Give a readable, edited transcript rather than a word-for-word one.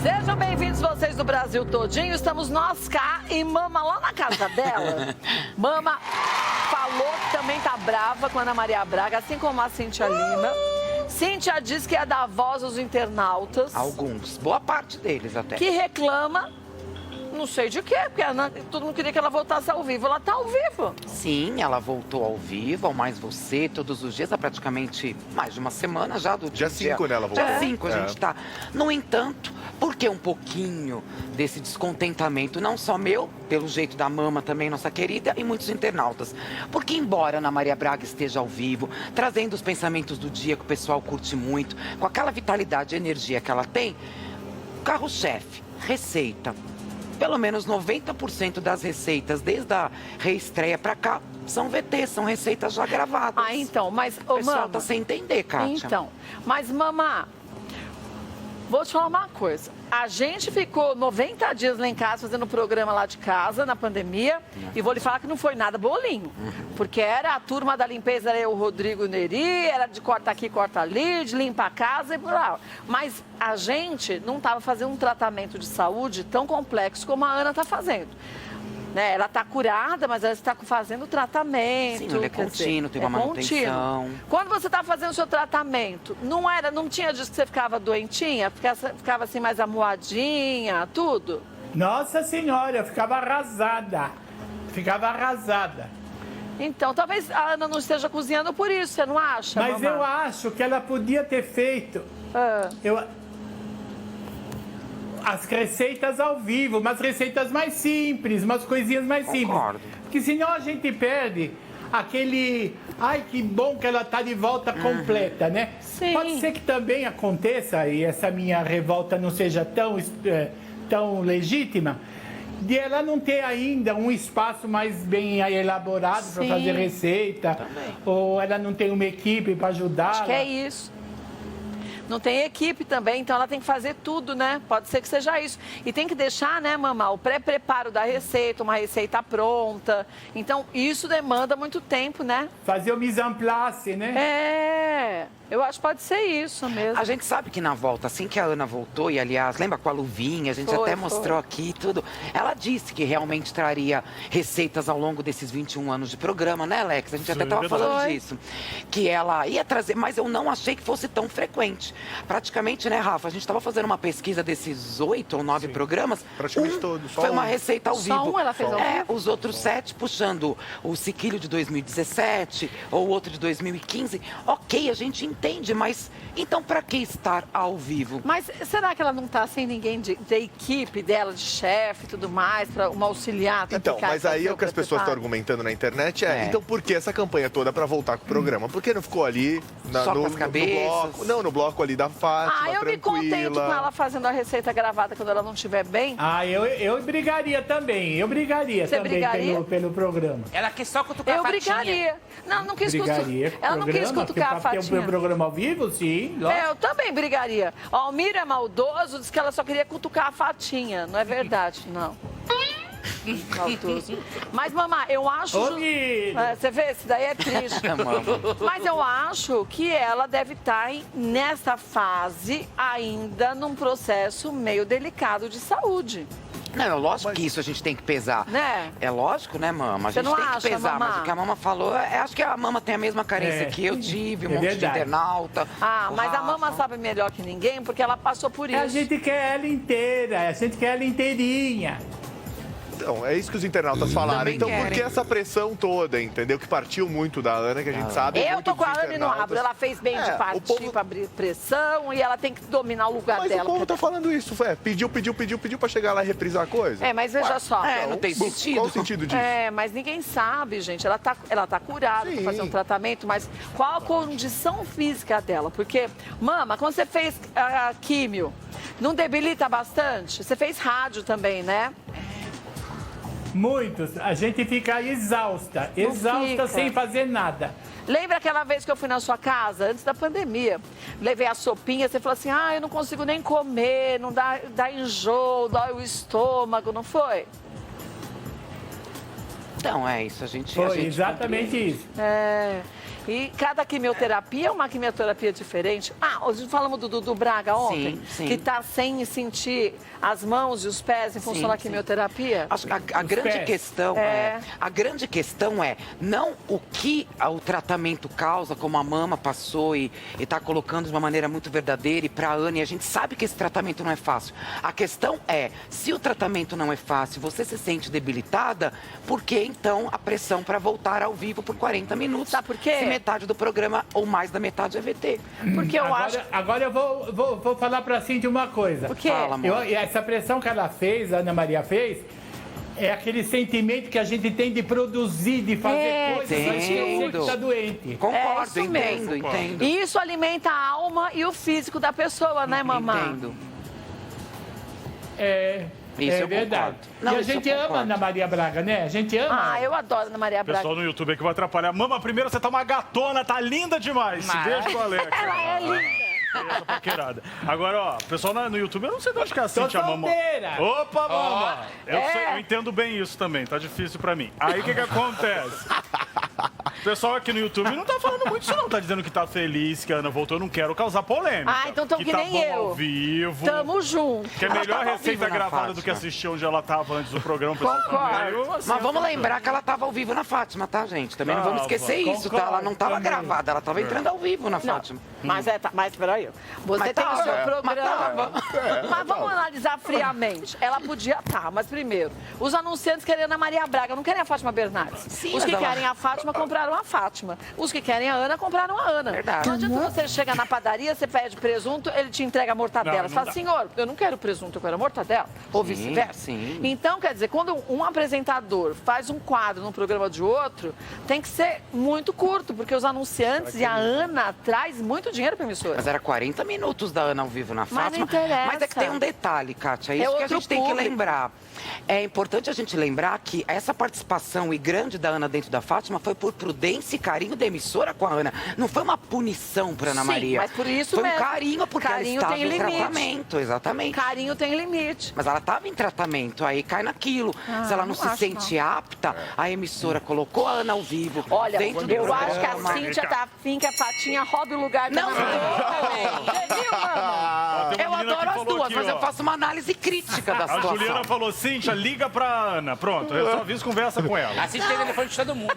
Sejam bem-vindos vocês do Brasil todinho. Estamos nós cá e Mama lá na casa dela. Mama falou que também tá brava com a Ana Maria Braga, assim como a Cíntia Lima. Cíntia diz que é da voz aos internautas. Alguns, boa parte deles até. Que reclama, não sei de quê, porque todo mundo queria que ela voltasse ao vivo. Ela tá ao vivo. Sim, ela voltou ao vivo, ao Mais Você, todos os dias, há praticamente mais de uma semana já do Dia 5, né, ela voltou. Dia 5 a gente tá. No entanto, por que um pouquinho desse descontentamento, não só meu, pelo jeito da Mama também, nossa querida, e muitos internautas? Porque embora Ana Maria Braga esteja ao vivo, trazendo os pensamentos do dia que o pessoal curte muito, com aquela vitalidade e energia que ela tem, carro-chefe, receita, pelo menos 90% das receitas, desde a reestreia pra cá, são VT, são receitas já gravadas. Ah, então, mas... O pessoal Mama, tá sem entender, Kátia. então, mas Mama, vou te falar uma coisa. A gente ficou 90 dias lá em casa, fazendo programa lá de casa, na pandemia, e vou lhe falar que não foi nada bolinho. Porque era a turma da limpeza, era o Rodrigo Neri, era de corta aqui, corta ali, de limpar a casa e por lá. Mas a gente não estava fazendo um tratamento de saúde tão complexo como a Ana está fazendo. Né? Ela está curada, mas ela está fazendo tratamento. Sim, ele é contínuo, tem uma manutenção. Contínuo. Quando você está fazendo o seu tratamento, não tinha dias que você ficava doentinha? Ficava assim mais amuadinha, tudo? Nossa Senhora, eu ficava arrasada. Ficava arrasada. Então, talvez a Ana não esteja cozinhando por isso, você não acha, Mas mamãe? eu acho que ela podia ter feito Ah. as receitas ao vivo, umas receitas mais simples, umas coisinhas mais Concordo. simples. Porque senão a gente perde aquele... Ai, que bom que ela tá de volta completa, né? Sim. Pode ser que também aconteça, e essa minha revolta não seja tão legítima, de ela não ter ainda um espaço mais bem elaborado para Sim. fazer receita, ou ela não tem uma equipe para ajudar. Acho que é isso. Não tem equipe também, então ela tem que fazer tudo, né? Pode ser que seja isso. E tem que deixar, né, mamãe, o pré-preparo da receita, uma receita pronta. Então, isso demanda muito tempo, né? Fazer o mise en place, né? É, eu acho que pode ser isso mesmo. A gente sabe que na volta, assim que a Ana voltou, e aliás, lembra com a luvinha, a gente até mostrou aqui tudo. Ela disse que realmente traria receitas ao longo desses 21 anos de programa, né, Alex? A gente até estava falando disso. Que ela ia trazer, mas eu não achei que fosse tão frequente. Praticamente, né, Rafa? A gente estava fazendo uma pesquisa desses 8 ou 9 programas. Praticamente todos. Foi uma receita ao Só vivo. um ela fez ao vivo? Os outros 7 puxando o Siquilho de 2017 ou outro de 2015. Ok, a gente entende, mas então para que estar ao vivo? Mas será que ela não está sem ninguém da equipe dela, de chefe e tudo mais, para uma auxiliar? Pra Então, ficar mas e aí fazer é o que as pessoas estão argumentando na internet então por que essa campanha toda para voltar com o programa? Por que não ficou ali Só com as no cabeças? bloco? Não, no bloco ali da Fátima, eu me contento tranquila. com ela fazendo a receita gravada quando ela não estiver bem. Ah, eu brigaria também. Eu brigaria Você também brigaria? pelo programa. Ela quer só cutucar Eu a fatinha. brigaria. Não quis Brigaria com o Ela não quis programa, cutucar a porque tem fatinha. um programa ao vivo, sim, lógico. Eu também brigaria. O Almir é maldoso, diz que ela só queria cutucar a fatinha. Não é verdade, não. Maldoso. Mas, mamãe, eu acho... Ô, Guido. Você vê, isso daí é triste. Mas eu acho que ela deve estar nessa fase ainda num processo meio delicado de saúde. Não, é lógico que isso a gente tem que pesar. Né? É lógico, né, Mama? A Você gente não tem que acha, pesar, Mamá? mas o que a Mama falou, acho que a Mama tem a mesma carência que eu tive, um monte de verdade. internauta. o Mas a Rafa. mama sabe melhor que ninguém, porque ela passou por isso. A gente quer ela inteira, a gente quer ela inteirinha. Então, é isso que os internautas falaram. Também Então, por querem. que essa pressão toda, entendeu? Que partiu muito da Ana, que a gente sabe. Eu muito tô com a dos Ana e não internautas. abro. Ela fez bem de o partir povo- pra abrir pressão e ela tem que dominar o lugar Mas dela. o povo tá falando isso, pediu pra chegar lá e reprisar a coisa. Mas veja só. não tem sentido. Qual o sentido disso? Mas ninguém sabe, gente. Ela tá curada pra Sim. fazer um tratamento, mas qual a condição física dela? Porque, mama, quando você fez a químio, não debilita bastante? Você fez rádio também, né? Muitos. A gente fica exausta fica. sem fazer nada. Lembra aquela vez que eu fui na sua casa, antes da pandemia? Levei a sopinha, você falou assim, eu não consigo nem comer, não dá enjoo, dói o estômago, não foi? Então, é isso. A gente Exatamente isso. É. E cada quimioterapia é uma quimioterapia diferente. Hoje falamos do Dudu Braga ontem, Sim. que está sem sentir as mãos e os pés em função da quimioterapia. Acho que a grande questão é não o que o tratamento causa, como a mama passou e está colocando de uma maneira muito verdadeira, e para a Ana, e a gente sabe que esse tratamento não é fácil. A questão é, se o tratamento não é fácil, você se sente debilitada, por que então a pressão para voltar ao vivo por 40 minutos? Sabe por quê? Se metade do programa ou mais da metade é VT. Porque eu acho... Agora eu vou falar pra Cintia uma coisa. O quê? Fala, amor. Essa pressão que ela fez, a Ana Maria fez, é aquele sentimento que a gente tem de produzir, de fazer coisas antes que está doente. Concordo, isso mesmo. entendo. E isso alimenta a alma e o físico da pessoa, né, mamãe? Entendo. Isso eu verdade. concordo. Não, e a isso eu gente ama a concordo. Ana Maria Braga, né? A gente ama. Eu adoro a Ana Maria O Braga. pessoal no YouTube aqui vai atrapalhar. Mama, primeiro você tá uma gatona, tá linda demais. Beijo do Alex. Ela é linda. Essa paquerada. Agora, ó, o pessoal no YouTube, eu não sei de onde que é a Tô Cintia Mama. solteira. Opa, Mama! Eu entendo bem isso também, tá difícil pra mim. Aí o que acontece? O pessoal aqui no YouTube não tá falando muito isso não, tá dizendo que tá feliz, que a Ana voltou, eu não quero causar polêmica. Então tão que tá nem bom eu. ao vivo. Tamo junto. Que é melhor tava ao receita vivo na gravada do Fátima. que assistir onde ela tava antes do programa. O pessoal tá Concordo. meio assim, Mas vamos lembrar que ela estava ao vivo na Fátima, tá, gente? Também não vamos esquecer isso, tá? Ela não estava Também. gravada, ela estava entrando ao vivo na Não, Fátima. mas peraí. Você Mas tem o seu tava, programa. Mas vamos analisar friamente. Ela podia mas primeiro, os anunciantes querem a Ana Maria Braga, não querem a Fátima Bernardes. Sim, Os que mas ela- querem a Fátima compraram a Fátima. Os que querem a Ana compraram a Ana. Verdade. Não adianta você chegar na padaria, você pede presunto, ele te entrega a mortadela. Não, Você não fala, dá. senhor, eu não quero presunto, eu quero a mortadela. Ou vice-versa. sim. Então, quer dizer, quando um apresentador faz um quadro num programa de outro, tem que ser muito curto, porque os anunciantes e a Ana traz muito dinheiro para a emissora. Mas era 40 minutos da Ana ao vivo na Mas não Fátima. interessa. Mas é que tem um detalhe, Kátia, É isso que a outro gente tem que público. lembrar. É importante a gente lembrar que essa participação e grande da Ana dentro da Fátima foi por prudência e carinho da emissora com a Ana. Não foi uma punição para Ana Sim, Maria. mas por isso foi mesmo. um carinho, porque Carinho ela estava tem em limite. tratamento, exatamente. Carinho tem limite. Mas ela estava em tratamento, aí cai naquilo. Se ela não não se acho, sente apta, a emissora colocou a Ana ao vivo. Olha, dentro do eu acho que a programa. Cíntia tá afim que a Fatinha roube o lugar da Não, Ana Maria. Você viu, mano? Ó, tem Eu uma menina que adoro as falou duas, aqui, mas ó. eu faço uma análise crítica da A situação. Juliana falou, Cíntia, liga pra Ana. Pronto, eu só aviso, conversa com ela. Assiste o telefone de todo mundo.